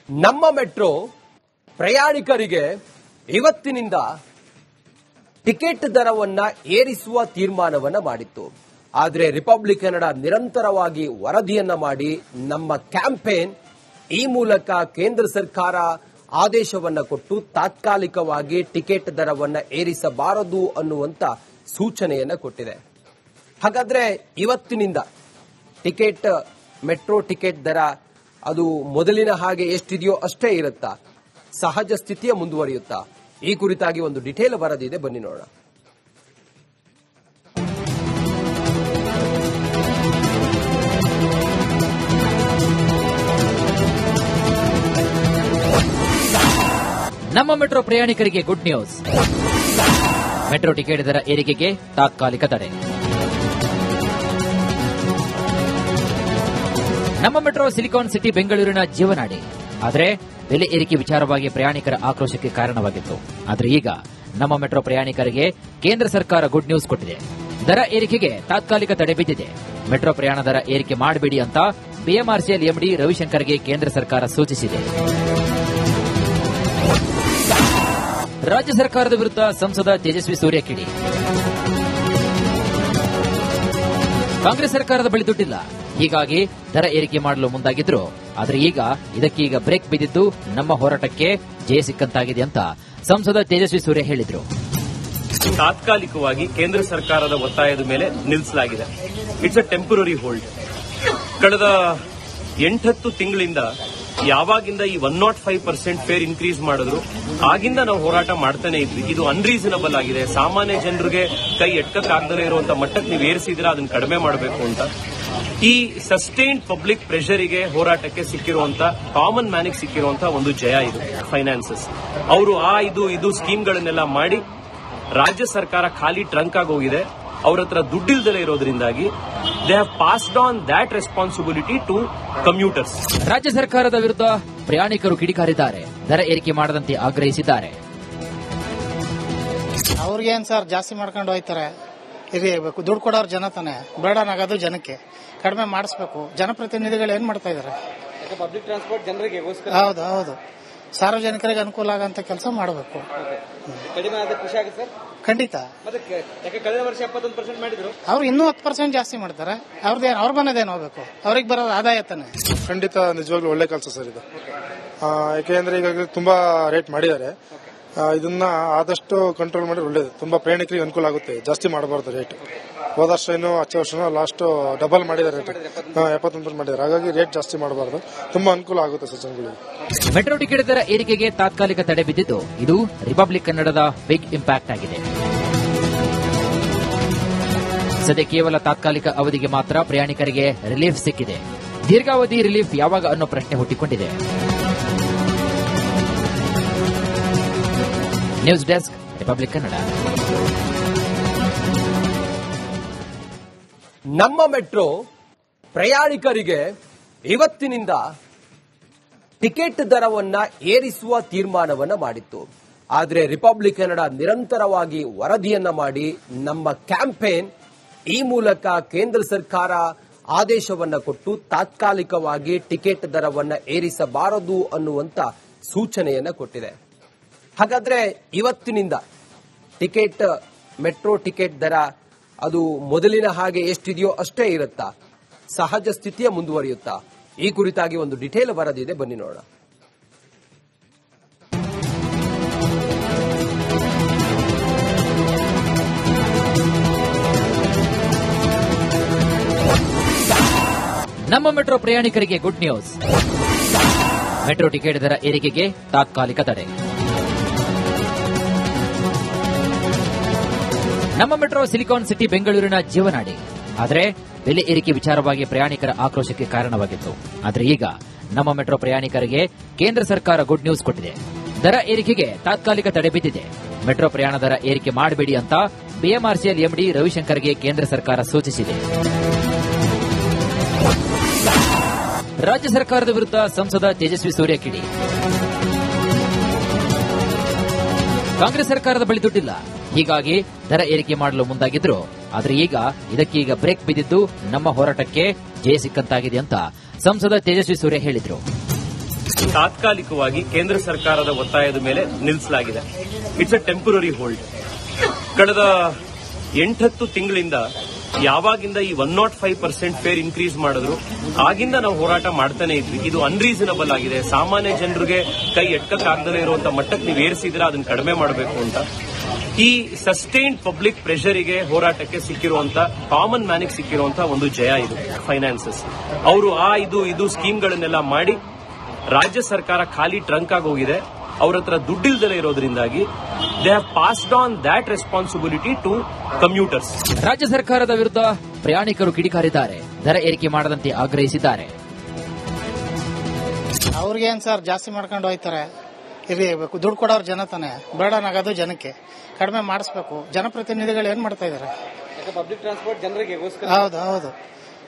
ನಮ್ಮ ಮೆಟ್ರೋ ಪ್ರಯಾಣಿಕರಿಗೆ ಇವತ್ತಿನಿಂದ ಟಿಕೆಟ್ ದರವನ್ನ ಏರಿಸುವ ತೀರ್ಮಾನವನ್ನ ಮಾಡಿತ್ತು. ಆದರೆ ರಿಪಬ್ಲಿಕ್ ಕನ್ನಡ ನಿರಂತರವಾಗಿ ವರದಿಯನ್ನ ಮಾಡಿ ನಮ್ಮ ಕ್ಯಾಂಪೇನ್ ಈ ಮೂಲಕ ಕೇಂದ್ರ ಸರ್ಕಾರ ಆದೇಶವನ್ನ ಕೊಟ್ಟು ತಾತ್ಕಾಲಿಕವಾಗಿ ಟಿಕೆಟ್ ದರವನ್ನ ಏರಿಸಬಾರದು ಅನ್ನುವಂತ ಸೂಚನೆಯನ್ನ ಕೊಟ್ಟಿದೆ. ಹಾಗಾದ್ರೆ ಇವತ್ತಿನಿಂದ ಮೆಟ್ರೋ ಟಿಕೆಟ್ ದರ ಅದು ಮೊದಲಿನ ಹಾಗೆ ಎಷ್ಟಿದೆಯೋ ಅಷ್ಟೇ ಇರುತ್ತಾ, ಸಹಜ ಸ್ಥಿತಿಯ ಮುಂದುವರಿಯುತ್ತಾ? ಈ ಕುರಿತಾಗಿ ಒಂದು ಡಿಟೇಲ್ ವರದಿ ಇದೆ, ಬನ್ನಿ ನೋಡೋಣ. ನಮ್ಮ ಮೆಟ್ರೋ ಪ್ರಯಾಣಿಕರಿಗೆ ಗುಡ್ ನ್ಯೂಸ್. ಮೆಟ್ರೋ ಟಿಕೆಟ್ ದರ ಏರಿಕೆಗೆ ತಾತ್ಕಾಲಿಕ ತಡೆ. ನಮ್ಮ ಮೆಟ್ರೋ ಸಿಲಿಕಾನ್ ಸಿಟಿ ಬೆಂಗಳೂರಿನ ಜೀವನಾಡಿ. ಆದರೆ ಬೆಲೆ ಏರಿಕೆ ವಿಚಾರವಾಗಿ ಪ್ರಯಾಣಿಕರ ಆಕ್ರೋಶಕ್ಕೆ ಕಾರಣವಾಗಿತ್ತು. ಆದರೆ ಈಗ ನಮ್ಮ ಮೆಟ್ರೋ ಪ್ರಯಾಣಿಕರಿಗೆ ಕೇಂದ್ರ ಸರ್ಕಾರ ಗುಡ್ ನ್ಯೂಸ್ ಕೊಟ್ಟಿದೆ. ದರ ಏರಿಕೆಗೆ ತಾತ್ಕಾಲಿಕ ತಡೆ ಬಿದ್ದಿದೆ. ಮೆಟ್ರೋ ಪ್ರಯಾಣ ದರ ಏರಿಕೆ ಮಾಡಬೇಡಿ ಅಂತ ಬಿಎಂಆರ್ಸಿಎಲ್ ಎಂಡಿ ರವಿಶಂಕರ್ಗೆ ಕೇಂದ್ರ ಸರ್ಕಾರ ಸೂಚಿಸಿದೆ. ರಾಜ್ಯ ಸರ್ಕಾರದ ವಿರುದ್ಧ ಸಂಸದ ತೇಜಸ್ವಿ ಸೂರ್ಯ ಕಿಡಿ. ಕಾಂಗ್ರೆಸ್ ಸರ್ಕಾರದ ಬಳಿ ದುಡ್ಡಿಲ್ಲ, ಹೀಗಾಗಿ ದರ ಏರಿಕೆ ಮಾಡಲು ಮುಂದಾಗಿದ್ರು. ಆದರೆ ಈಗ ಇದಕ್ಕೀಗ ಬ್ರೇಕ್ ಬಿದ್ದಿದ್ದು ನಮ್ಮ ಹೋರಾಟಕ್ಕೆ ಜಯ ಸಿಕ್ಕಂತಾಗಿದೆ ಅಂತ ಸಂಸದ ತೇಜಸ್ವಿ ಸೂರ್ಯ ಹೇಳಿದ್ರು. ತಾತ್ಕಾಲಿಕವಾಗಿ ಕೇಂದ್ರ ಸರ್ಕಾರದ ಒತ್ತಾಯದ ಮೇಲೆ ನಿಲ್ಲಿಸಲಾಗಿದೆ. It's a temporary hold. ಕಳೆದ 8-10 ತಿಂಗಳಿಂದ ಯಾವಾಗಿಂದ ಈ 105% ಫೇರ್ ಇನ್ಕ್ರೀಸ್ ಮಾಡಿದ್ರು ಆಗಿಂದ ನಾವು ಹೋರಾಟ ಮಾಡ್ತಾನೆ ಇದ್ವಿ. ಇದು ಅನ್ರೀಸನಬಲ್ ಆಗಿದೆ. ಸಾಮಾನ್ಯ ಜನರಿಗೆ ಕೈ ಎಟ್ಕಕ್ಕಾಗದೇ ಇರುವಂತ ಮಟ್ಟಕ್ಕೆ ನೀವು ಏರಿಸಿದ್ರೆ ಅದನ್ನ ಕಡಿಮೆ ಮಾಡಬೇಕು ಅಂತ ಈ ಸಸ್ಟೈನ್ಡ್ ಪಬ್ಲಿಕ್ ಪ್ರೆಷರಿಗೆ ಹೋರಾಟಕ್ಕೆ ಸಿಕ್ಕಿರುವಂತ ಕಾಮನ್ ಮ್ಯಾನಿಗೆ ಸಿಕ್ಕಿರುವಂತ ಒಂದು ಜಯ ಇದು. ಫೈನಾನ್ಸಸ್ ಅವರು ಇದು ಸ್ಕೀಮ್ಗಳನ್ನೆಲ್ಲ ಮಾಡಿ ರಾಜ್ಯ ಸರ್ಕಾರ ಖಾಲಿ ಟ್ರಂಕ್ ಆಗಿ ಹೋಗಿದೆ. ಅವ್ರ ಹತ್ರ ದುಡ್ಡಿಲ್ದಲೇ ಇರೋದ್ರಿಂದಾಗಿ they have passed on that responsibility to commuters. ರಾಜ್ಯ ಸರ್ಕಾರದ ವಿರುದ್ಧ ಪ್ರಯಾಣಿಕರು ಕಿಡಿಕಾರಿದ್ದಾರೆ. ದರ ಏರಿಕೆ ಮಾಡದಂತೆ ಆಗ್ರಹಿಸಿದ್ದಾರೆ. ಅವ್ರಿಗೇನ್ ಸರ್ ಜಾಸ್ತಿ ಮಾಡ್ಕೊಂಡು ಹೋಯ್ತಾರೆ. ಇರಬೇಕು, ದುಡ್ಡು ಕೊಡೋರು ಜನ ತಾನೆ, ಬರ್ಡನ್ ಆಗೋದು ಜನಕ್ಕೆ. ಕಡಿಮೆ ಮಾಡಿಸ್ಬೇಕು. ಜನಪ್ರತಿನಿಧಿಗಳು ಏನ್ ಮಾಡ್ತಾ ಇದಾರೆ? ಪಬ್ಲಿಕ್ ಟ್ರಾನ್ಸ್ಪೋರ್ಟ್ ಜನರಿಗೆ ಹೌದು ಸಾರ್ವಜನಿಕರಿಗೆ ಅನುಕೂಲ ಆಗಂತ ಕೆಲಸ ಮಾಡಬೇಕು. ಕಡಿಮೆ ಆದ ಖುಷಿ ಆಗುತ್ತೆ ಸರ್. ಖಂಡಿತ. ಯಾಕೆ ಕಳೆದ ವರ್ಷ 71% ಮಾಡಿದ್ರು, ಅವ್ರು ಇನ್ನೂ 10% ಜಾಸ್ತಿ ಮಾಡ್ತಾರೆ. ಅವ್ರ ಮನೆದೇನು ಹೋಗ್ಬೇಕು, ಅವ್ರಿಗೆ ಬರೋದು ಆದಾಯ ತಾನೆ. ಖಂಡಿತ ನಿಜವಾಗ್ಲೂ ಒಳ್ಳೆ ಕೆಲಸ ಸರ್ ಇದು. ಯಾಕೆಂದ್ರೆ ಈಗ ತುಂಬಾ ರೇಟ್ ಮಾಡಿದ್ದಾರೆ. ಇದನ್ನ ಆದಷ್ಟು ಕಂಟ್ರೋಲ್ ಮಾಡಿ ಒಳ್ಳೇದು. ತುಂಬಾ ಪ್ರಯಾಣಿಕರಿಗೆ ಅನುಕೂಲ ಆಗುತ್ತೆ. ಜಾಸ್ತಿ ಮಾಡಬಾರ್ದು ರೇಟ್. ಹೋದ ವರ್ಷ ಹಚ್ಚ ವರ್ಷ ಲಾಸ್ಟ್ ಡಬಲ್ ಮಾಡಿದ್ದಾರೆ ರೇಟ್. 71% ಮಾಡಿದ್ದಾರೆ. ಹಾಗಾಗಿ ರೇಟ್ ಜಾಸ್ತಿ ಮಾಡಬಾರ್ದು. ತುಂಬಾ ಅನುಕೂಲ ಆಗುತ್ತೆ ಸರ್ ಜನಗಳಿಗೆ. ಮೆಟ್ರೋ ಟಿಕೆಟ್ ದರ ಏರಿಕೆಗೆ ತಾತ್ಕಾಲಿಕ ತಡೆ ಬಿದ್ದಿದ್ದು ಇದು ರಿಪಬ್ಲಿಕ್ ಕನ್ನಡದ ಬಿಗ್ ಇಂಪ್ಯಾಕ್ಟ್ ಆಗಿದೆ. ಸದ್ಯ ಕೇವಲ ತಾತ್ಕಾಲಿಕ ಅವಧಿಗೆ ಮಾತ್ರ ಪ್ರಯಾಣಿಕರಿಗೆ ರಿಲೀಫ್ ಸಿಕ್ಕಿದೆ. ದೀರ್ಘಾವಧಿ ರಿಲೀಫ್ ಯಾವಾಗ ಅನ್ನೋ ಪ್ರಶ್ನೆ ಹುಟ್ಟಿಕೊಂಡಿದೆ. News desk, republic Kannada. ನಮ್ಮ ಮೆಟ್ರೋ ಪ್ರಯಾಣಿಕರಿಗೆ ಇವತ್ತಿನಿಂದ ಟಿಕೆಟ್ ದರವನ್ನ ಏರಿಸುವ ತೀರ್ಮಾನವನ್ನ ಮಾಡಿತ್ತು. ಆದರೆ ರಿಪಬ್ಲಿಕ್ ಕನ್ನಡ ನಿರಂತರವಾಗಿ ವರದಿಯನ್ನ ಮಾಡಿ ನಮ್ಮ ಕ್ಯಾಂಪೇನ್ ಈ ಮೂಲಕ ಕೇಂದ್ರ ಸರ್ಕಾರ ಆದೇಶವನ್ನ ಕೊಟ್ಟು ತಾತ್ಕಾಲಿಕವಾಗಿ ಟಿಕೆಟ್ ದರವನ್ನ ಏರಿಸಬಾರದು ಅನ್ನುವಂತ ಸೂಚನೆಯನ್ನ ಕೊಟ್ಟಿದೆ. ಹಾಗಾದ್ರೆ ಇವತ್ತಿನಿಂದ ಮೆಟ್ರೋ ಟಿಕೆಟ್ ದರ ಅದು ಮೊದಲಿನ ಹಾಗೆ ಎಷ್ಟಿದೆಯೋ ಅಷ್ಟೇ ಇರುತ್ತಾ, ಸಹಜ ಸ್ಥಿತಿಯ ಮುಂದುವರಿಯುತ್ತಾ? ಈ ಕುರಿತಾಗಿ ಒಂದು ಡಿಟೇಲ್ ವರದಿ ಇದೆ, ಬನ್ನಿ ನೋಡೋಣ. ನಮ್ಮ ಮೆಟ್ರೋ ಪ್ರಯಾಣಿಕರಿಗೆ ಗುಡ್ ನ್ಯೂಸ್. ಮೆಟ್ರೋ ಟಿಕೆಟ್ ದರ ಏರಿಕೆಗೆ ತಾತ್ಕಾಲಿಕ ತಡೆ. ನಮ್ಮ ಮೆಟ್ರೋ ಸಿಲಿಕಾನ್ ಸಿಟಿ ಬೆಂಗಳೂರಿನ ಜೀವನಾಡಿ. ಆದರೆ ಬೆಲೆ ಏರಿಕೆ ವಿಚಾರವಾಗಿ ಪ್ರಯಾಣಿಕರ ಆಕ್ರೋಶಕ್ಕೆ ಕಾರಣವಾಗಿತ್ತು. ಆದರೆ ಈಗ ನಮ್ಮ ಮೆಟ್ರೋ ಪ್ರಯಾಣಿಕರಿಗೆ ಕೇಂದ್ರ ಸರ್ಕಾರ ಗುಡ್ ನ್ಯೂಸ್ ಕೊಟ್ಟಿದೆ. ದರ ಏರಿಕೆಗೆ ತಾತ್ಕಾಲಿಕ ತಡೆ ಬಿದ್ದಿದೆ. ಮೆಟ್ರೋ ಪ್ರಯಾಣ ದರ ಏರಿಕೆ ಮಾಡಬೇಡಿ ಅಂತ ಬಿಎಂಆರ್ಸಿಎಲ್ ಎಂಡಿ ರವಿಶಂಕರ್ಗೆ ಕೇಂದ್ರ ಸರ್ಕಾರ ಸೂಚಿಸಿದೆ. ರಾಜ್ಯ ಸರ್ಕಾರದ ವಿರುದ್ಧ ಸಂಸದ ತೇಜಸ್ವಿ ಸೂರ್ಯ ಕಿಡಿ. ಕಾಂಗ್ರೆಸ್ ಸರ್ಕಾರದ ಬಳಿ ದುಡ್ಡಿಲ್ಲ, ಹೀಗಾಗಿ ದರ ಏರಿಕೆ ಮಾಡಲು ಮುಂದಾಗಿದ್ರು. ಆದರೆ ಈಗ ಇದಕ್ಕೀಗ ಬ್ರೇಕ್ ಬಿದ್ದಿದ್ದು ನಮ್ಮ ಹೋರಾಟಕ್ಕೆ ಜಯ ಸಿಕ್ಕಂತಾಗಿದೆ ಅಂತ ಸಂಸದ ತೇಜಸ್ವಿ ಸೂರ್ಯ ಹೇಳಿದ್ರು. ತಾತ್ಕಾಲಿಕವಾಗಿ ಕೇಂದ್ರ ಸರ್ಕಾರದ ಒತ್ತಾಯದ ಮೇಲೆ ನಿಲ್ಲಿಸಲಾಗಿದೆ. It's a temporary hold. ಕಳೆದ 8-10 ತಿಂಗಳಿಂದ ಯಾವಾಗಿಂದ ಈ 105% ಫೇರ್ ಇನ್ಕ್ರೀಸ್ ಮಾಡಿದ್ರು ಆಗಿಂದ ನಾವು ಹೋರಾಟ ಮಾಡ್ತಾನೆ ಇದ್ವಿ. ಇದು ಅನ್ರೀಸನಬಲ್ ಆಗಿದೆ. ಸಾಮಾನ್ಯ ಜನರಿಗೆ ಕೈ ಎಟ್ಕಕ್ಕಾಗದೇ ಇರುವಂತ ಮಟ್ಟಕ್ಕೆ ನೀವು ಏರಿಸಿದ್ರೆ ಅದನ್ನ ಕಡಿಮೆ ಮಾಡಬೇಕು ಅಂತ ಈ ಸಸ್ಟೈನ್ಡ್ ಪಬ್ಲಿಕ್ ಪ್ರೆಷರಿಗೆ ಹೋರಾಟಕ್ಕೆ ಸಿಕ್ಕಿರುವಂತ ಕಾಮನ್ ಮ್ಯಾನಿಗೆ ಸಿಕ್ಕಿರುವಂತ ಒಂದು ಜಯ ಇದು. ಫೈನಾನ್ಸಸ್ ಅವರು ಇದು ಸ್ಕೀಮ್ಗಳನ್ನೆಲ್ಲ ಮಾಡಿ ರಾಜ್ಯ ಸರ್ಕಾರ ಖಾಲಿ ಟ್ರಂಕ್ ಆಗಿ ಹೋಗಿದೆ. ಅವ್ರ ಹತ್ರ ದುಡ್ಡಿಲ್ದಲೇ ಇರೋದ್ರಿಂದಾಗಿ they have passed on that responsibility to commuters. ರಾಜ್ಯ ಸರ್ಕಾರದ ವಿರುದ್ಧ ಪ್ರಯಾಣಿಕರು ಕಿಡಿಕಾರಿದ್ದಾರೆ. ದರ ಏರಿಕೆ ಮಾಡದಂತೆ ಆಗ್ರಹಿಸಿದ್ದಾರೆ. ಅವ್ರಿಗೇನ್ ಸರ್ ಜಾಸ್ತಿ ಮಾಡ್ಕೊಂಡು ಹೋಯ್ತಾರೆ. ಇರಬೇಕು ದುಡ್ಡು ಕೊಡೋರು ಜನ ತಾನೆ, ಬರ್ಡನ್ ಆಗೋದು ಜನಕ್ಕೆ. ಕಡಿಮೆ ಮಾಡಿಸ್ಬೇಕು. ಜನಪ್ರತಿನಿಧಿಗಳು ಏನ್ ಮಾಡ್ತಾ ಇದಾರೆ? ಪಬ್ಲಿಕ್ ಟ್ರಾನ್ಸ್ಪೋರ್ಟ್ ಜನರಿಗೆ ಹೌದು ಹೌದು,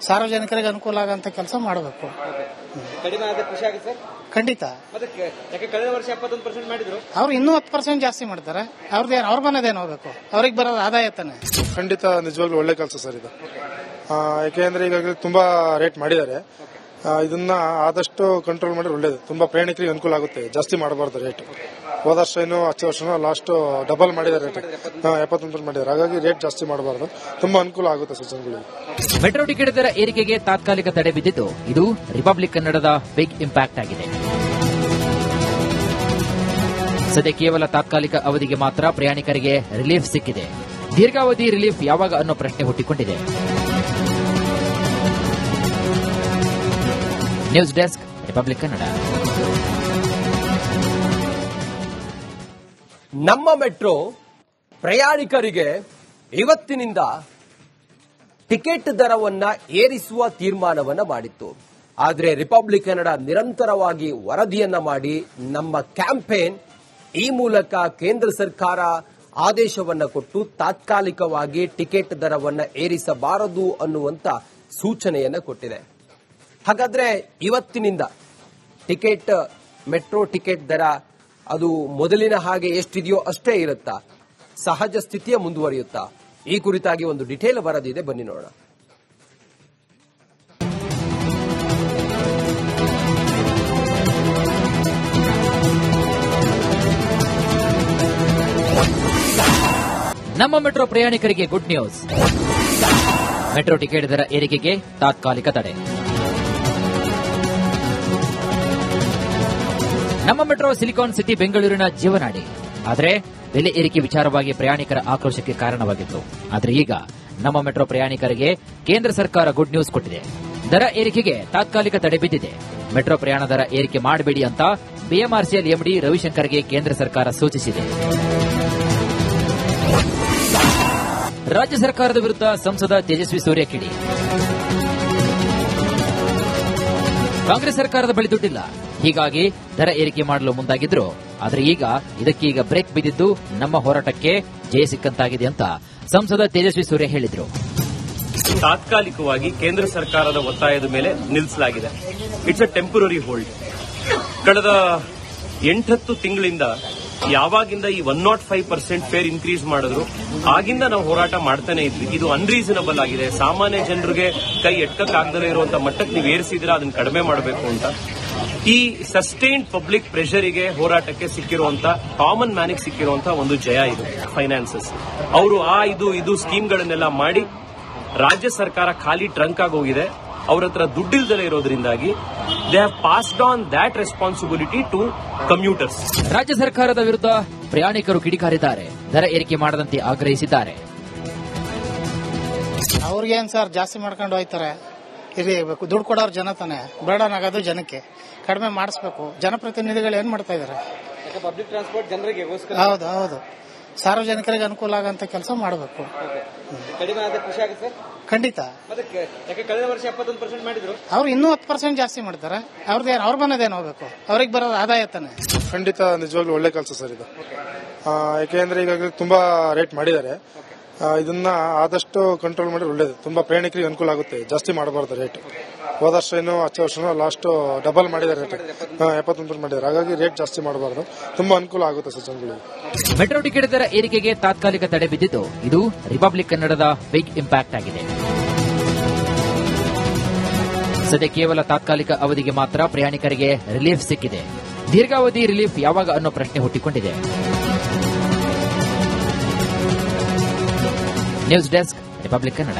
ಸಾರ್ವಜನಿಕರಿಗೆ ಅನುಕೂಲ ಆಗಂತ ಕೆಲಸ ಮಾಡಬೇಕು. ಕಡಿಮೆ ಆದ ಖುಷಿ ಆಗುತ್ತೆ ಸರ್. ಖಂಡಿತ. ಯಾಕೆ ಕಳೆದ ವರ್ಷ 71% ಮಾಡಿದ್ರು, ಅವ್ರು ಇನ್ನೂ 10% ಜಾಸ್ತಿ ಮಾಡ್ತಾರೆ. ಅವ್ರ ಮನೆದೇನು ಹೋಗ್ಬೇಕು? ಅವ್ರಿಗೆ ಬರೋದು ಆದಾಯ ತಾನೆ. ಖಂಡಿತ ನಿಜವಾಗ್ಲೂ ಒಳ್ಳೆ ಕೆಲಸ ಸರ್ ಇದು. ಯಾಕೆಂದ್ರೆ ಈಗಾಗಲೇ ತುಂಬಾ ರೇಟ್ ಮಾಡಿದ್ದಾರೆ. ಇದನ್ನ ಆದಷ್ಟು ಕಂಟ್ರೋಲ್ ಮಾಡಿದ್ರೆ ಒಳ್ಳೇದು. ತುಂಬಾ ಪ್ರಯಾಣಿಕರಿಗೆ ಅನುಕೂಲ ಆಗುತ್ತೆ. ಜಾಸ್ತಿ ಮಾಡಬಾರ್ದು ರೇಟ್. ಹೋದ ವರ್ಷ ಏನು ಹಚ್ಚ ವರ್ಷ ಲಾಸ್ಟ್ ಡಬಲ್ ಮಾಡಿದ್ದಾರೆ ರೇಟ್. 71% ಮಾಡಿದ್ದಾರೆ. ಹಾಗಾಗಿ ರೇಟ್ ಜಾಸ್ತಿ ಮಾಡಬಾರ್ದು. ತುಂಬಾ ಅನುಕೂಲ ಆಗುತ್ತೆ ಸರ್ ಜನಗಳಿಗೆ. ಮೆಟ್ರೋ ಟಿಕೆಟ್ ದರ ಏರಿಕೆಗೆ ತಾತ್ಕಾಲಿಕ ತಡೆ ಬಿದ್ದಿದ್ದು ಇದು ರಿಪಬ್ಲಿಕ್ ಕನ್ನಡದ ಬಿಗ್ ಇಂಪ್ಯಾಕ್ಟ್ ಆಗಿದೆ. ಸದ್ಯ ಕೇವಲ ತಾತ್ಕಾಲಿಕ ಅವಧಿಗೆ ಮಾತ್ರ ಪ್ರಯಾಣಿಕರಿಗೆ ರಿಲೀಫ್ ಸಿಕ್ಕಿದೆ. ದೀರ್ಘಾವಧಿ ರಿಲೀಫ್ ಯಾವಾಗ ಅನ್ನೋ ಪ್ರಶ್ನೆ ಹುಟ್ಟಿಕೊಂಡಿದೆ. News desk, republic Kannada. ನಮ್ಮ ಮೆಟ್ರೋ ಪ್ರಯಾಣಿಕರಿಗೆ ಇವತ್ತಿನಿಂದ ಟಿಕೆಟ್ ದರವನ್ನ ಏರಿಸುವ ತೀರ್ಮಾನವನ್ನ ಮಾಡಿತ್ತು. ಆದರೆ ರಿಪಬ್ಲಿಕ್ ಕನ್ನಡ ನಿರಂತರವಾಗಿ ವರದಿಯನ್ನ ಮಾಡಿ ನಮ್ಮ ಕ್ಯಾಂಪೇನ್ ಈ ಮೂಲಕ ಕೇಂದ್ರ ಸರ್ಕಾರ ಆದೇಶವನ್ನ ಕೊಟ್ಟು ತಾತ್ಕಾಲಿಕವಾಗಿ ಟಿಕೆಟ್ ದರವನ್ನ ಏರಿಸಬಾರದು ಅನ್ನುವಂತ ಸೂಚನೆಯನ್ನ ಕೊಟ್ಟಿದೆ. ಹಾಗಾದ್ರೆ ಇವತ್ತಿನಿಂದ ಮೆಟ್ರೋ ಟಿಕೆಟ್ ದರ ಅದು ಮೊದಲಿನ ಹಾಗೆ ಎಷ್ಟಿದೆಯೋ ಅಷ್ಟೇ ಇರುತ್ತಾ? ಸಹಜ ಸ್ಥಿತಿಯ ಮುಂದುವರಿಯುತ್ತಾ? ಈ ಕುರಿತಾಗಿ ಒಂದು ಡಿಟೇಲ್ ವರದಿದೆ, ಬನ್ನಿ ನೋಡೋಣ. ನಮ್ಮ ಮೆಟ್ರೋ ಪ್ರಯಾಣಿಕರಿಗೆ ಗುಡ್ ನ್ಯೂಸ್. ಮೆಟ್ರೋ ಟಿಕೆಟ್ ದರ ಏರಿಕೆಗೆ ತಾತ್ಕಾಲಿಕ ತಡೆ. ನಮ್ಮ ಮೆಟ್ರೋ ಸಿಲಿಕಾನ್ ಸಿಟಿ ಬೆಂಗಳೂರಿನ ಜೀವನಾಡಿ. ಆದರೆ ಬೆಲೆ ಏರಿಕೆ ವಿಚಾರವಾಗಿ ಪ್ರಯಾಣಿಕರ ಆಕ್ರೋಶಕ್ಕೆ ಕಾರಣವಾಗಿತ್ತು. ಆದರೆ ಈಗ ನಮ್ಮ ಮೆಟ್ರೋ ಪ್ರಯಾಣಿಕರಿಗೆ ಕೇಂದ್ರ ಸರ್ಕಾರ ಗುಡ್ ನ್ಯೂಸ್ ಕೊಟ್ಟಿದೆ. ದರ ಏರಿಕೆಗೆ ತಾತ್ಕಾಲಿಕ ತಡೆ ಬಿದ್ದಿದೆ. ಮೆಟ್ರೋ ಪ್ರಯಾಣ ದರ ಏರಿಕೆ ಮಾಡಬೇಡಿ ಅಂತ ಬಿಎಂಆರ್ಸಿಎಲ್ ಎಂಡಿ ರವಿಶಂಕರ್ಗೆ ಕೇಂದ್ರ ಸರ್ಕಾರ ಸೂಚಿಸಿದೆ. ರಾಜ್ಯ ಸರ್ಕಾರದ ವಿರುದ್ಧ ಸಂಸದ ತೇಜಸ್ವಿ ಸೂರ್ಯ ಕಿಡಿ. ಕಾಂಗ್ರೆಸ್ ಸರ್ಕಾರದ ಬಳಿ ದುಡ್ಡಿಲ್ಲ, ಹೀಗಾಗಿ ದರ ಏರಿಕೆ ಮಾಡಲು ಮುಂದಾಗಿದ್ರು. ಆದರೆ ಇದಕ್ಕೀಗ ಬ್ರೇಕ್ ಬಿದ್ದಿದ್ದು ನಮ್ಮ ಹೋರಾಟಕ್ಕೆ ಜಯ ಸಿಕ್ಕಂತಾಗಿದೆ ಅಂತ ಸಂಸದ ತೇಜಸ್ವಿ ಸೂರ್ಯ ಹೇಳಿದ್ರು. ತಾತ್ಕಾಲಿಕವಾಗಿ ಕೇಂದ್ರ ಸರ್ಕಾರದ ಒತ್ತಾಯದ ಮೇಲೆ ನಿಲ್ಲಿಸಲಾಗಿದೆ. It's a temporary hold. ಕಳೆದ 8-10 ತಿಂಗಳಿಂದ ಯಾವಾಗಿಂದ ಈ 105% ಫೇರ್ ಇನ್ಕ್ರೀಸ್ ಮಾಡಿದ್ರು ಆಗಿಂದ ನಾವು ಹೋರಾಟ ಮಾಡ್ತಾನೆ ಇದ್ವಿ. ಇದು ಅನ್ರೀಸನಬಲ್ ಆಗಿದೆ. ಸಾಮಾನ್ಯ ಜನರಿಗೆ ಕೈ ಎಟ್ಕಕ್ಕಾಗದೇ ಇರುವಂತ ಮಟ್ಟಕ್ಕೆ ನೀವು ಏರಿಸಿದ್ರೆ ಅದನ್ನ ಕಡಿಮೆ ಮಾಡಬೇಕು ಅಂತ ಈ ಸಸ್ಟೈನ್ಡ್ ಪಬ್ಲಿಕ್ ಪ್ರೆಷರಿಗೆ ಹೋರಾಟಕ್ಕೆ ಸಿಕ್ಕಿರುವಂತ ಕಾಮನ್ ಮ್ಯಾನಿಗೆ ಸಿಕ್ಕಿರುವಂತ ಒಂದು ಜಯ ಇದು. ಫೈನಾನ್ಸಸ್ ಅವರು ಇದು ಸ್ಕೀಮ್ಗಳನ್ನೆಲ್ಲ ಮಾಡಿ ರಾಜ್ಯ ಸರ್ಕಾರ ಖಾಲಿ ಟ್ರಂಕ್ ಆಗಿ ಹೋಗಿದೆ. ಅವ್ರ ಹತ್ರ ದುಡ್ಡಿಲ್ದಲೇ ಇರೋದ್ರಿಂದಾಗಿ they have passed on that responsibility to commuters. ರಾಜ್ಯ ಸರ್ಕಾರದ ವಿರುದ್ಧ ಪ್ರಯಾಣಿಕರು ಕಿಡಿಕಾರಿದ್ದಾರೆ. ದರ ಏರಿಕೆ ಮಾಡದಂತೆ ಆಗ್ರಹಿಸಿದ್ದಾರೆ. ಅವ್ರಿಗೇನ್ ಸರ್ ಜಾಸ್ತಿ ಮಾಡ್ಕೊಂಡು ಹೋಯ್ತಾರೆ. ಇರಬೇಕು ದುಡ್ಡು ಕೊಡೋರು ಜನ ತಾನೆ, ಬರ್ಡನ್ ಆಗೋದು ಜನಕ್ಕೆ. ಕಡಿಮೆ ಮಾಡಿಸ್ಬೇಕು. ಜನಪ್ರತಿನಿಧಿಗಳು ಏನ್ ಮಾಡ್ತಾ ಇದಾರೆ? ಪಬ್ಲಿಕ್ ಟ್ರಾನ್ಸ್ಪೋರ್ಟ್ ಜನರಿಗೆ ಹೌದು ಹೌದು, ಸಾರ್ವಜನಿಕರಿಗೆ ಅನುಕೂಲ ಆಗಂತ ಕೆಲಸ ಮಾಡಬೇಕು. ಕಡಿಮೆ ಆದ ಖುಷಿ ಆಗುತ್ತೆ ಸರ್. ಖಂಡಿತ. ಯಾಕೆ ಕಳೆದ ವರ್ಷ 71% ಮಾಡಿದ್ರು, ಅವ್ರು ಇನ್ನೂ 10% ಜಾಸ್ತಿ ಮಾಡ್ತಾರೆ. ಅವ್ರ ಮನೆದೇನು ಹೋಗ್ಬೇಕು? ಅವ್ರಿಗೆ ಬರೋದು ಆದಾಯ ತಾನೆ. ಖಂಡಿತ ನಿಜವಾಗ್ಲೂ ಒಳ್ಳೆ ಕೆಲಸ ಸರ್ ಇದು. ಯಾಕೆಂದ್ರೆ ಈಗಾಗಲೇ ತುಂಬಾ ರೇಟ್ ಮಾಡಿದ್ದಾರೆ. ಇದನ್ನ ಆದಷ್ಟು ಕಂಟ್ರೋಲ್ ಮಾಡಿದ್ರೆ ಒಳ್ಳೇದು. ತುಂಬಾ ಪ್ರಯಾಣಿಕರಿಗೆ ಅನುಕೂಲ ಆಗುತ್ತೆ. ಜಾಸ್ತಿ ಮಾಡಬಾರ್ದು ರೇಟ್. ಹೋದ ವರ್ಷ ಏನು ಹಚ್ಚ ವರ್ಷ ಲಾಸ್ಟ್ ಡಬಲ್ ಮಾಡಿದ್ದಾರೆ ರೇಟ್. 71% ಮಾಡಿದ್ದಾರೆ. ಹಾಗಾಗಿ ರೇಟ್ ಜಾಸ್ತಿ ಮಾಡಬಾರ್ದು. ತುಂಬಾ ಅನುಕೂಲ ಆಗುತ್ತೆ ಸರ್ ಜನಗಳಿಗೆ. ಮೆಟ್ರೋ ಟಿಕೆಟ್ ದರ ಏರಿಕೆಗೆ ತಾತ್ಕಾಲಿಕ ತಡೆ ಬಿದ್ದಿದ್ದು ಇದು ರಿಪಬ್ಲಿಕ್ ಕನ್ನಡದ ಬಿಗ್ ಇಂಪ್ಯಾಕ್ಟ್ ಆಗಿದೆ. ಸದ್ಯ ಕೇವಲ ತಾತ್ಕಾಲಿಕ ಅವಧಿಗೆ ಮಾತ್ರ ಪ್ರಯಾಣಿಕರಿಗೆ ರಿಲೀಫ್ ಸಿಕ್ಕಿದೆ. ದೀರ್ಘಾವಧಿ ರಿಲೀಫ್ ಯಾವಾಗ ಅನ್ನೋ ಪ್ರಶ್ನೆ ಹುಟ್ಟಿಕೊಂಡಿದೆ. News desk, republic Kannada.